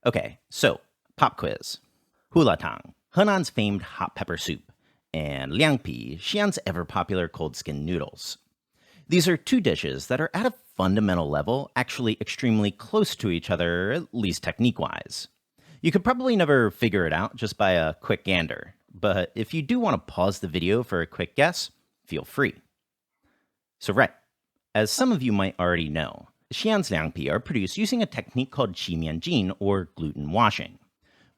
Okay, so pop quiz. Hulatang, Henan's famed hot pepper soup, and Liangpi, Xi'an's ever-popular cold-skin noodles. These are two dishes that are at a fundamental level actually extremely close to each other, at least technique-wise. You could probably never figure it out just by a quick gander, but if you do want to pause the video for a quick guess, feel free. So right, as some of you might already know, Xi'an's liangpi are produced using a technique called qimianjin, or gluten washing.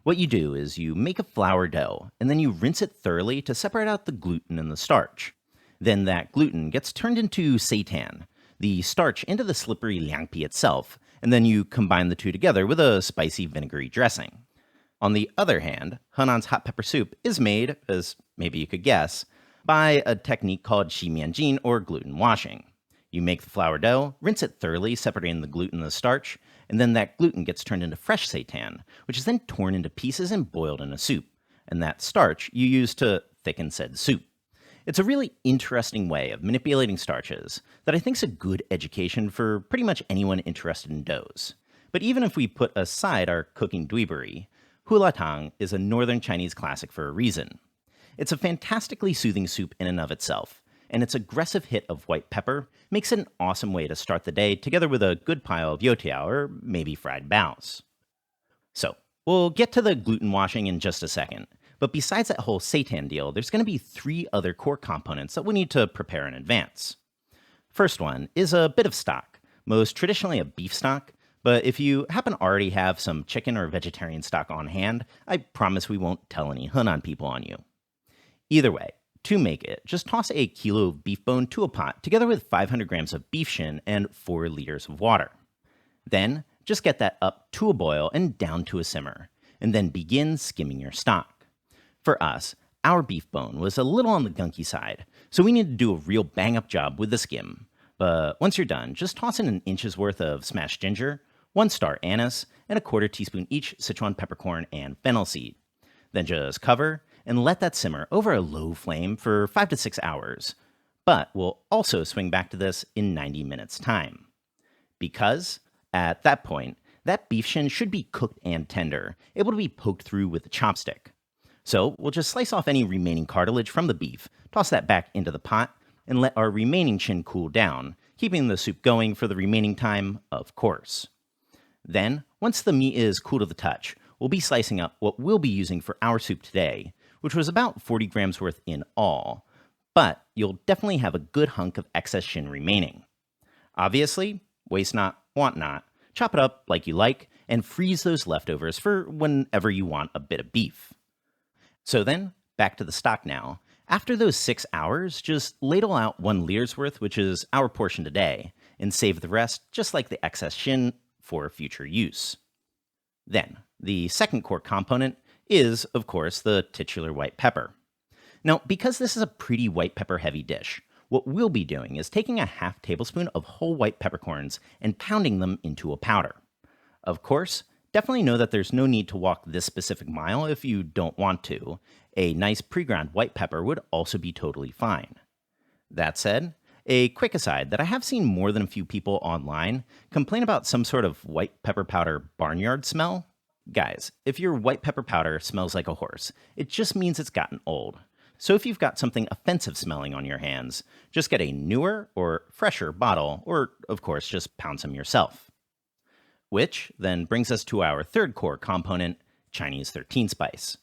What you do is you make a flour dough, and then you rinse it thoroughly to separate out the gluten and the starch. Then that gluten gets turned into seitan, the starch into the slippery liangpi itself, and then you combine the two together with a spicy vinegary dressing. On the other hand, Henan's hot pepper soup is made, as maybe you could guess, by a technique called qimianjin, or gluten washing. You make the flour dough, rinse it thoroughly, separating the gluten and the starch, and then that gluten gets turned into fresh seitan, which is then torn into pieces and boiled in a soup. And that starch you use to thicken said soup. It's a really interesting way of manipulating starches that I think is a good education for pretty much anyone interested in doughs. But even if we put aside our cooking dweebery, Hulatang is a northern Chinese classic for a reason. It's a fantastically soothing soup in and of itself, and its aggressive hit of white pepper makes it an awesome way to start the day together with a good pile of youtiao or maybe fried baos. So, we'll get to the gluten washing in just a second, but besides that whole seitan deal, there's going to be 3 other core components that we need to prepare in advance. First one is a bit of stock, most traditionally a beef stock, but if you happen to already have some chicken or vegetarian stock on hand, I promise we won't tell any Henan people on you. Either way, to make it, just toss a kilo of beef bone to a pot together with 500 grams of beef shin and 4 liters of water. Then, just get that up to a boil and down to a simmer, and then begin skimming your stock. For us, our beef bone was a little on the gunky side, so we needed to do a real bang-up job with the skim. But once you're done, just toss in an inch's worth of smashed ginger, 1 star anise, and a quarter teaspoon each Sichuan peppercorn and fennel seed. Then just cover and let that simmer over a low flame for 5 to 6 hours. But we'll also swing back to this in 90 minutes time. Because, at that point, that beef shin should be cooked and tender, able to be poked through with a chopstick. So we'll just slice off any remaining cartilage from the beef, toss that back into the pot, and let our remaining shin cool down, keeping the soup going for the remaining time, of course. Then, once the meat is cool to the touch, we'll be slicing up what we'll be using for our soup today, which was about 40 grams worth in all, but you'll definitely have a good hunk of excess shin remaining. Obviously, waste not, want not, chop it up like you like, and freeze those leftovers for whenever you want a bit of beef. So then, back to the stock now. After those 6 hours, just ladle out 1 liter's worth, which is our portion today, and save the rest, just like the excess shin, for future use. Then, the second core component is, of course, the titular white pepper. Now, because this is a pretty white pepper heavy dish, what we'll be doing is taking a half tablespoon of whole white peppercorns and pounding them into a powder. Of course, definitely know that there's no need to walk this specific mile if you don't want to. A nice pre-ground white pepper would also be totally fine. That said, a quick aside that I have seen more than a few people online complain about some sort of white pepper powder barnyard smell. Guys, if your white pepper powder smells like a horse, it just means it's gotten old. So if you've got something offensive smelling on your hands, just get a newer or fresher bottle, or of course just pound some yourself. Which then brings us to our third core component, Chinese 13 spice.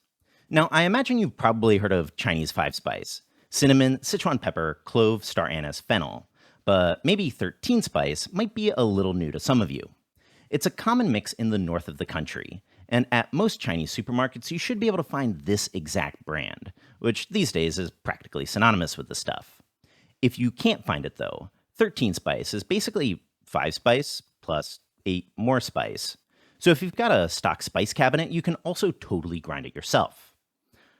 Now, I imagine you've probably heard of Chinese 5 spice: cinnamon, Sichuan pepper, clove, star anise, fennel. But maybe 13 spice might be a little new to some of you. It's a common mix in the north of the country, and at most Chinese supermarkets you should be able to find this exact brand, which these days is practically synonymous with the stuff. If you can't find it though, 13 spice is basically 5 spice plus 8 more spice. So if you've got a stock spice cabinet, you can also totally grind it yourself.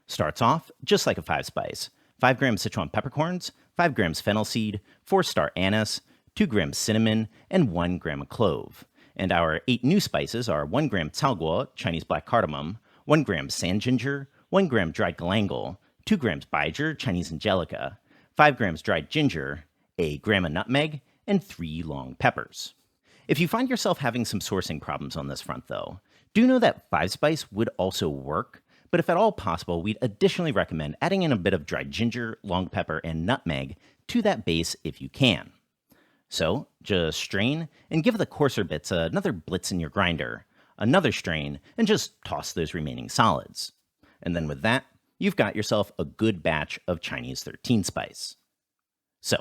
Starts off just like a 5 spice. 5 grams Sichuan peppercorns, 5 grams fennel seed, 4 star anise, 2 grams cinnamon, and 1 gram of clove. And our 8 new spices are 1 gram Tsaoko, Chinese black cardamom, 1 gram sand ginger, 1 gram dried galangal, 2 grams baijiu, Chinese angelica, 5 grams dried ginger, a gram of nutmeg, and 3 long peppers. If you find yourself having some sourcing problems on this front, though, do know that 5-spice would also work, but if at all possible, we'd additionally recommend adding in a bit of dried ginger, long pepper, and nutmeg to that base if you can. So, just strain and give the coarser bits another blitz in your grinder, another strain, and just toss those remaining solids. And then with that, you've got yourself a good batch of Chinese 13-spice. So,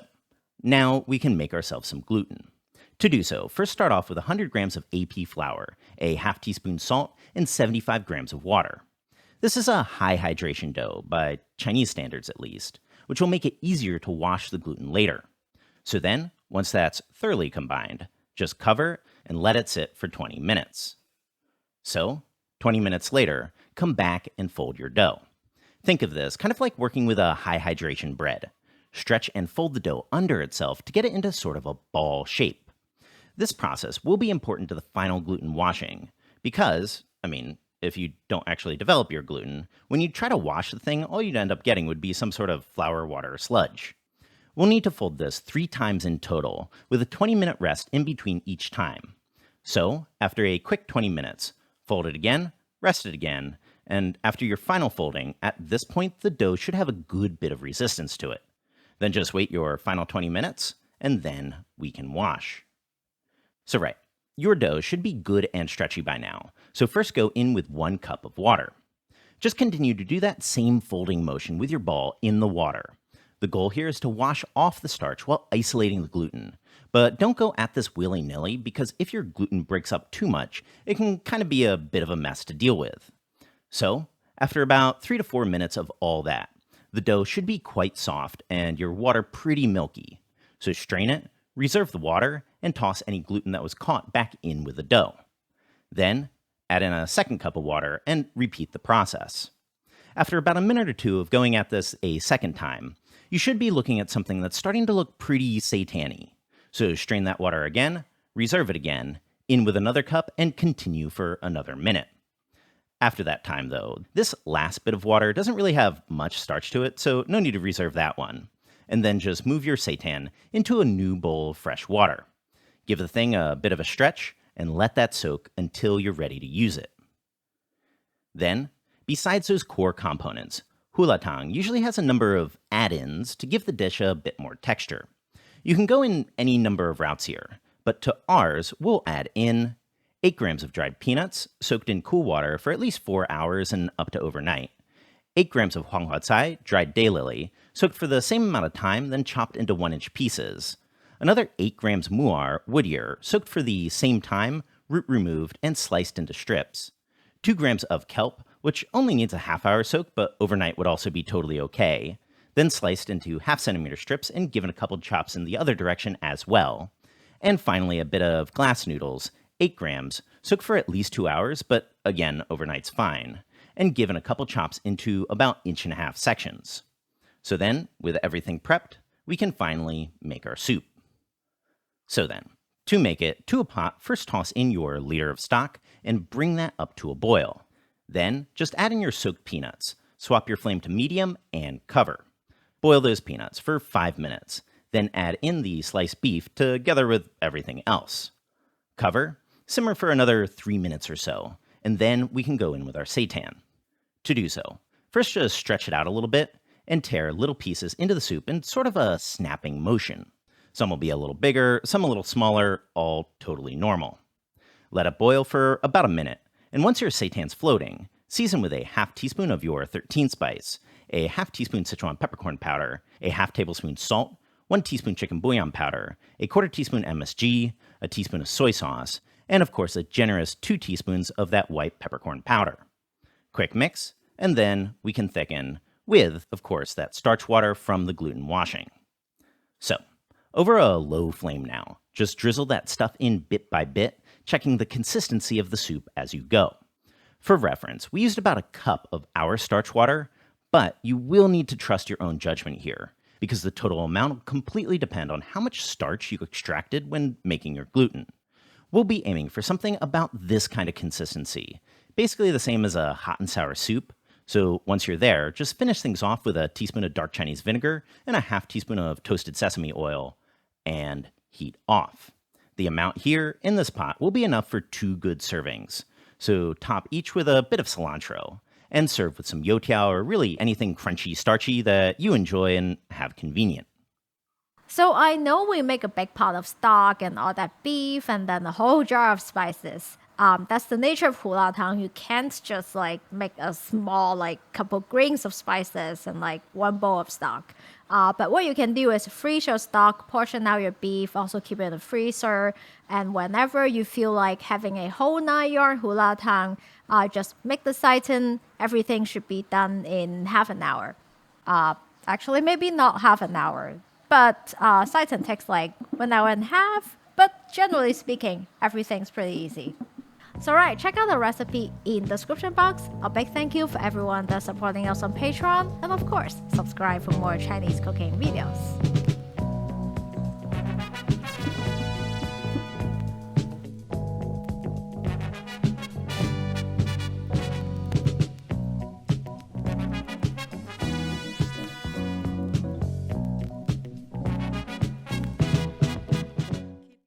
now we can make ourselves some gluten. To do so, first start off with 100 grams of AP flour, a half teaspoon salt, and 75 grams of water. This is a high hydration dough, by Chinese standards at least, which will make it easier to wash the gluten later. So then, once that's thoroughly combined, just cover and let it sit for 20 minutes. So, 20 minutes later, come back and fold your dough. Think of this kind of like working with a high hydration bread. Stretch and fold the dough under itself to get it into sort of a ball shape. This process will be important to the final gluten washing because, if you don't actually develop your gluten, when you try to wash the thing, all you'd end up getting would be some sort of flour, water, or sludge. We'll need to fold this 3 times in total, with a 20-minute rest in between each time. So, after a quick 20 minutes, fold it again, rest it again, and after your final folding, at this point the dough should have a good bit of resistance to it. Then just wait your final 20 minutes, and then we can wash. So right, your dough should be good and stretchy by now, so first go in with 1 cup of water. Just continue to do that same folding motion with your ball in the water. The goal here is to wash off the starch while isolating the gluten, but don't go at this willy-nilly because if your gluten breaks up too much, it can kind of be a bit of a mess to deal with. So, after about 3 to 4 minutes of all that, the dough should be quite soft and your water pretty milky. So strain it, reserve the water, and toss any gluten that was caught back in with the dough. Then, add in a second cup of water and repeat the process. After about a minute or two of going at this a second time, you should be looking at something that's starting to look pretty seitan-y. So strain that water again, reserve it again, in with another cup, and continue for another minute. After that time, though, this last bit of water doesn't really have much starch to it, so no need to reserve that one. And then just move your seitan into a new bowl of fresh water. Give the thing a bit of a stretch, and let that soak until you're ready to use it. Then, besides those core components, Hulatang usually has a number of add-ins to give the dish a bit more texture. You can go in any number of routes here, but to ours, we'll add in 8 grams of dried peanuts, soaked in cool water for at least 4 hours and up to overnight, 8 grams of huanghua dried daylily, soaked for the same amount of time, then chopped into 1-inch pieces, another 8 grams muar, wood ear, soaked for the same time, root removed, and sliced into strips, 2 grams of kelp, which only needs a half-hour soak, but overnight would also be totally okay, then sliced into half-centimeter strips and given a couple chops in the other direction as well, and finally a bit of glass noodles, 8 grams, soaked for at least 2 hours, but again, overnight's fine, and given a couple chops into about 1.5-inch sections. So then, with everything prepped, we can finally make our soup. So then, to make it, to a pot, first toss in your liter of stock and bring that up to a boil. Then, just add in your soaked peanuts, swap your flame to medium, and cover. Boil those peanuts for 5 minutes, then add in the sliced beef together with everything else. Cover, simmer for another 3 minutes or so, and then we can go in with our seitan. To do so, first just stretch it out a little bit and tear little pieces into the soup in sort of a snapping motion. Some will be a little bigger, some a little smaller, all totally normal. Let it boil for about a minute, and once your seitan's floating, season with a half teaspoon of your 13-spice, a half teaspoon Sichuan peppercorn powder, a half tablespoon salt, 1 teaspoon chicken bouillon powder, a quarter teaspoon MSG, a teaspoon of soy sauce, and of course a generous 2 teaspoons of that white peppercorn powder. Quick mix, and then we can thicken with, of course, that starch water from the gluten washing. So, over a low flame now, just drizzle that stuff in bit by bit, checking the consistency of the soup as you go. For reference, we used about a cup of our starch water, but you will need to trust your own judgment here, because the total amount will completely depend on how much starch you extracted when making your gluten. We'll be aiming for something about this kind of consistency, basically the same as a hot and sour soup. So once you're there, just finish things off with a teaspoon of dark Chinese vinegar and a half teaspoon of toasted sesame oil, and heat off. The amount here in this pot will be enough for 2 good servings. So top each with a bit of cilantro and serve with some youtiao or really anything crunchy, starchy that you enjoy and have convenient. So I know we make a big pot of stock and all that beef and then a whole jar of spices. That's the nature of hulatang. You can't just like make a small like couple grains of spices and like one bowl of stock. But what you can do is freeze your stock, portion out your beef, also keep it in the freezer. And whenever you feel like having a whole 9-yard hulatang, just make the seitan. Everything should be done in half an hour. Actually, maybe not half an hour, but seitan takes like 1 hour and a half. But generally speaking, everything's pretty easy. So right, check out the recipe in the description box. A big thank you for everyone that's supporting us on Patreon. And of course, subscribe for more Chinese cooking videos.